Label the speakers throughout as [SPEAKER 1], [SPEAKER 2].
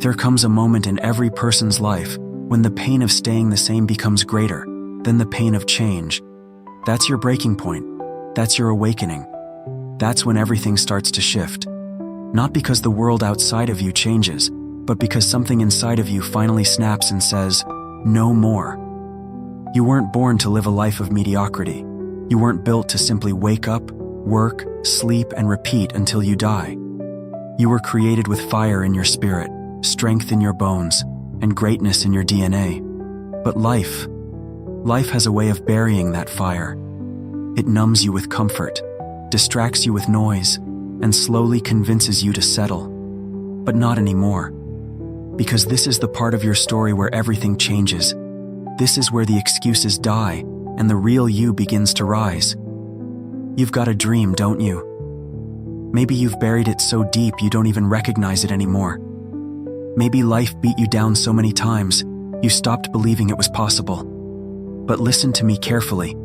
[SPEAKER 1] There comes a moment in every person's life when the pain of staying the same becomes greater than the pain of change. That's your breaking point. That's your awakening. That's when everything starts to shift. Not because the world outside of you changes, but because something inside of you finally snaps and says, no more. You weren't born to live a life of mediocrity. You weren't built to simply wake up, work, sleep, and repeat until you die. You were created with fire in your spirit, strength in your bones, and greatness in your DNA. But life has a way of burying that fire. It numbs you with comfort, distracts you with noise, and slowly convinces you to settle. But not anymore. Because this is the part of your story where everything changes. This is where the excuses die and the real you begins to rise. You've got a dream, don't you? Maybe you've buried it so deep you don't even recognize it anymore. Maybe life beat you down so many times, you stopped believing it was possible. But listen to me carefully.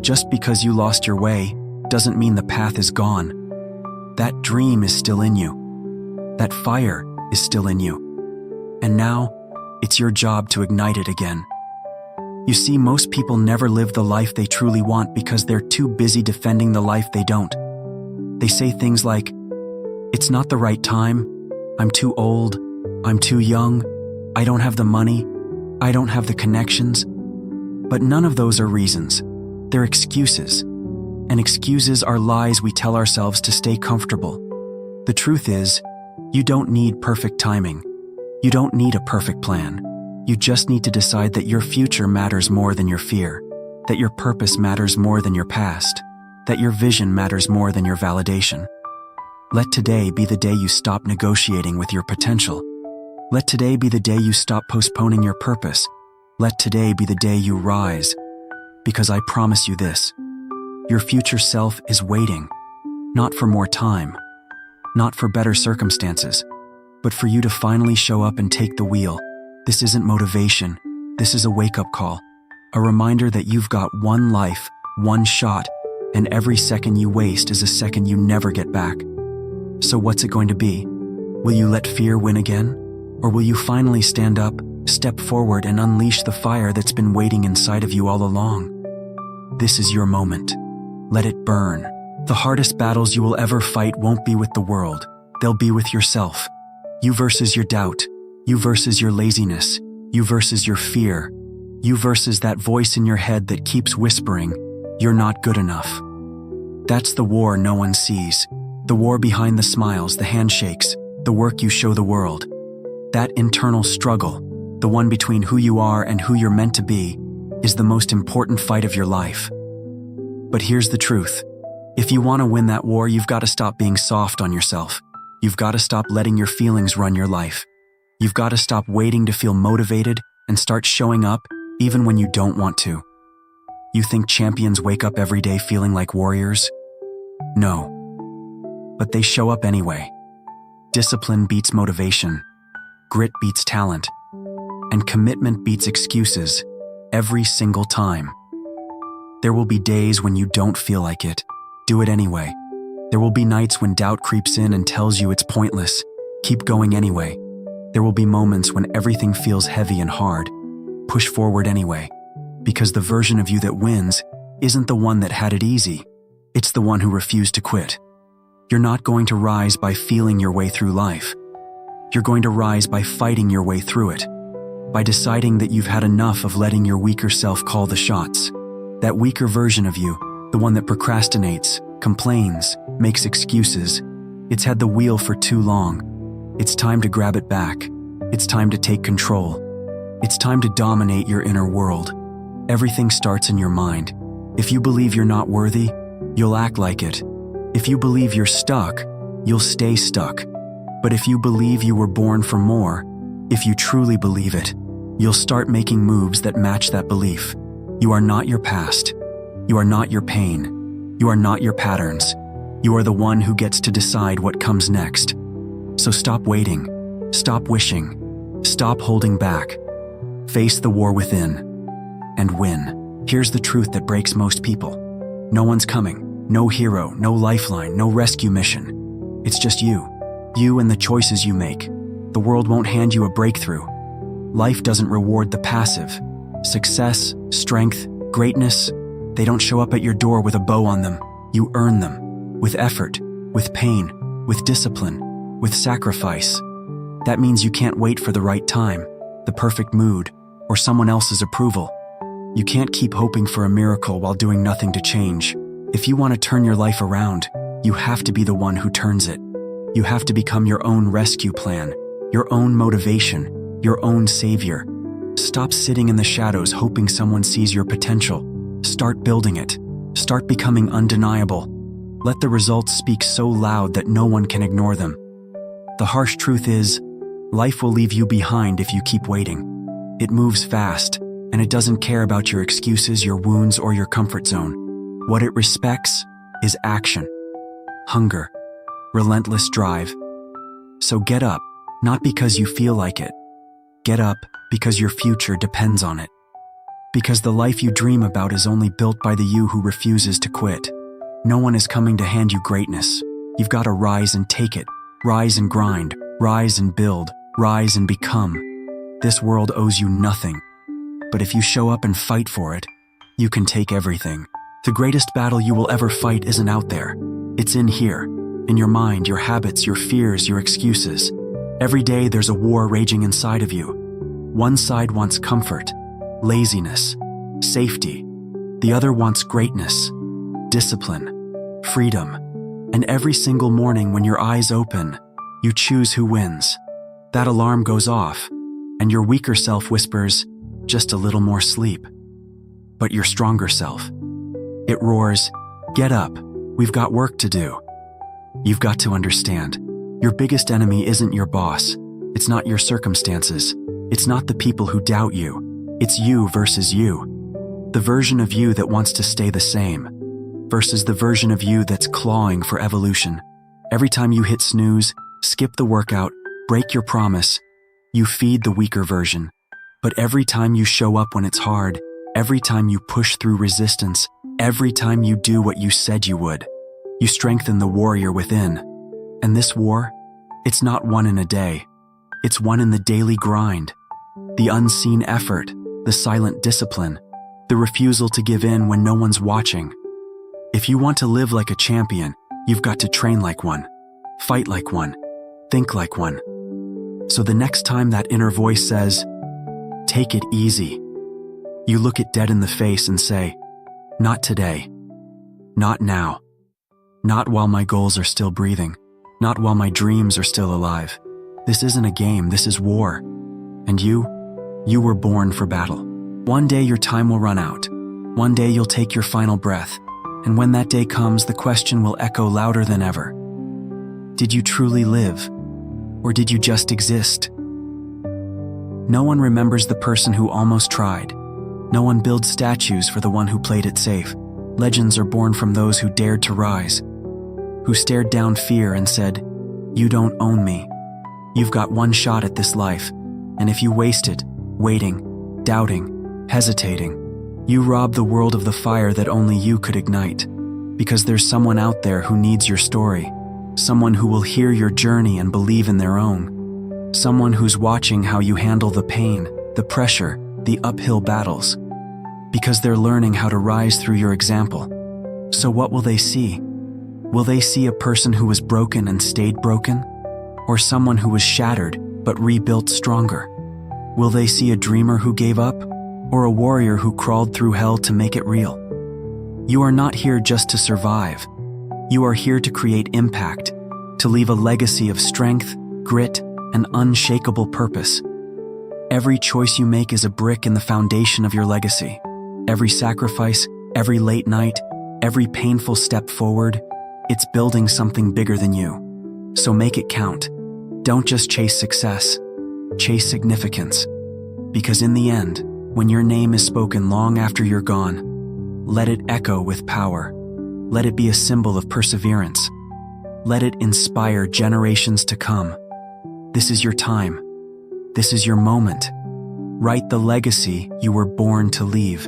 [SPEAKER 1] Just because you lost your way doesn't mean the path is gone. That dream is still in you. That fire is still in you. And now, it's your job to ignite it again. You see, most people never live the life they truly want because they're too busy defending the life they don't. They say things like, it's not the right time, I'm too old, I'm too young, I don't have the money, I don't have the connections. But none of those are reasons. They're excuses. And excuses are lies we tell ourselves to stay comfortable. The truth is, you don't need perfect timing. You don't need a perfect plan. You just need to decide that your future matters more than your fear, that your purpose matters more than your past, that your vision matters more than your validation. Let today be the day you stop negotiating with your potential. Let today be the day you stop postponing your purpose. Let today be the day you rise. Because I promise you this, your future self is waiting, not for more time, not for better circumstances, but for you to finally show up and take the wheel. This isn't motivation. This is a wake-up call, a reminder that you've got one life, one shot, and every second you waste is a second you never get back. So what's it going to be? Will you let fear win again? Or will you finally stand up, step forward, and unleash the fire that's been waiting inside of you all along? This is your moment. Let it burn. The hardest battles you will ever fight won't be with the world. They'll be with yourself. You versus your doubt. You versus your laziness. You versus your fear. You versus that voice in your head that keeps whispering, you're not good enough. That's the war no one sees. The war behind the smiles, the handshakes, the work you show the world. That internal struggle, the one between who you are and who you're meant to be, is the most important fight of your life. But here's the truth. If you want to win that war, you've got to stop being soft on yourself. You've got to stop letting your feelings run your life. You've got to stop waiting to feel motivated and start showing up even when you don't want to. You think champions wake up every day feeling like warriors? No. But they show up anyway. Discipline beats motivation. Grit beats talent. And commitment beats excuses every single time. There will be days when you don't feel like it. Do it anyway. There will be nights when doubt creeps in and tells you it's pointless. Keep going anyway. There will be moments when everything feels heavy and hard. Push forward anyway. Because the version of you that wins isn't the one that had it easy. It's the one who refused to quit. You're not going to rise by feeling your way through life. You're going to rise by fighting your way through it. By deciding that you've had enough of letting your weaker self call the shots. That weaker version of you, the one that procrastinates, complains, makes excuses. It's had the wheel for too long. It's time to grab it back. It's time to take control. It's time to dominate your inner world. Everything starts in your mind. If you believe you're not worthy, you'll act like it. If you believe you're stuck, you'll stay stuck. But if you believe you were born for more, if you truly believe it, you'll start making moves that match that belief. You are not your past. You are not your pain. You are not your patterns. You are the one who gets to decide what comes next. So stop waiting. Stop wishing. Stop holding back. Face the war within and win. Here's the truth that breaks most people. No one's coming. No hero, no lifeline, no rescue mission. It's just you. You and the choices you make. The world won't hand you a breakthrough. Life doesn't reward the passive. Success, strength, greatness, they don't show up at your door with a bow on them. You earn them. With effort, with pain, with discipline, with sacrifice. That means you can't wait for the right time, the perfect mood, or someone else's approval. You can't keep hoping for a miracle while doing nothing to change. If you want to turn your life around, you have to be the one who turns it. You have to become your own rescue plan, your own motivation, your own savior. Stop sitting in the shadows hoping someone sees your potential. Start building it. Start becoming undeniable. Let the results speak so loud that no one can ignore them. The harsh truth is, life will leave you behind if you keep waiting. It moves fast, and it doesn't care about your excuses, your wounds, or your comfort zone. What it respects is action, hunger, relentless drive. So get up, not because you feel like it. Get up because your future depends on it. Because the life you dream about is only built by the you who refuses to quit. No one is coming to hand you greatness. You've got to rise and take it. Rise and grind. Rise and build. Rise and become. This world owes you nothing. But if you show up and fight for it, you can take everything. The greatest battle you will ever fight isn't out there. It's in here. In your mind, your habits, your fears, your excuses. Every day there's a war raging inside of you. One side wants comfort, laziness, safety. The other wants greatness, discipline, freedom. And every single morning when your eyes open, you choose who wins. That alarm goes off, and your weaker self whispers, just a little more sleep. But your stronger self, it roars, get up, we've got work to do. You've got to understand, your biggest enemy isn't your boss. It's not your circumstances. It's not the people who doubt you. It's you versus you. The version of you that wants to stay the same versus the version of you that's clawing for evolution. Every time you hit snooze, skip the workout, break your promise, you feed the weaker version. But every time you show up when it's hard, every time you push through resistance, every time you do what you said you would, you strengthen the warrior within. And this war, it's not won in a day. It's won in the daily grind, the unseen effort, the silent discipline, the refusal to give in when no one's watching. If you want to live like a champion, you've got to train like one, fight like one, think like one. So the next time that inner voice says, take it easy, you look it dead in the face and say, not today, not now, not while my goals are still breathing, not while my dreams are still alive. This isn't a game, this is war. And you were born for battle. One day your time will run out. One day you'll take your final breath. And when that day comes, the question will echo louder than ever. Did you truly live? Or did you just exist? No one remembers the person who almost tried. No one builds statues for the one who played it safe. Legends are born from those who dared to rise, who stared down fear and said, you don't own me. You've got one shot at this life, and if you waste it, waiting, doubting, hesitating, you rob the world of the fire that only you could ignite. Because there's someone out there who needs your story, someone who will hear your journey and believe in their own, someone who's watching how you handle the pain, the pressure, the uphill battles, because they're learning how to rise through your example. So what will they see? Will they see a person who was broken and stayed broken? Or someone who was shattered but rebuilt stronger? Will they see a dreamer who gave up, or a warrior who crawled through hell to make it real? You are not here just to survive. You are here to create impact, to leave a legacy of strength, grit, and unshakable purpose. Every choice you make is a brick in the foundation of your legacy. Every sacrifice, every late night, every painful step forward, it's building something bigger than you. So make it count. Don't just chase success, chase significance. Because in the end, when your name is spoken long after you're gone, let it echo with power. Let it be a symbol of perseverance. Let it inspire generations to come. This is your time. This is your moment. Write the legacy you were born to leave.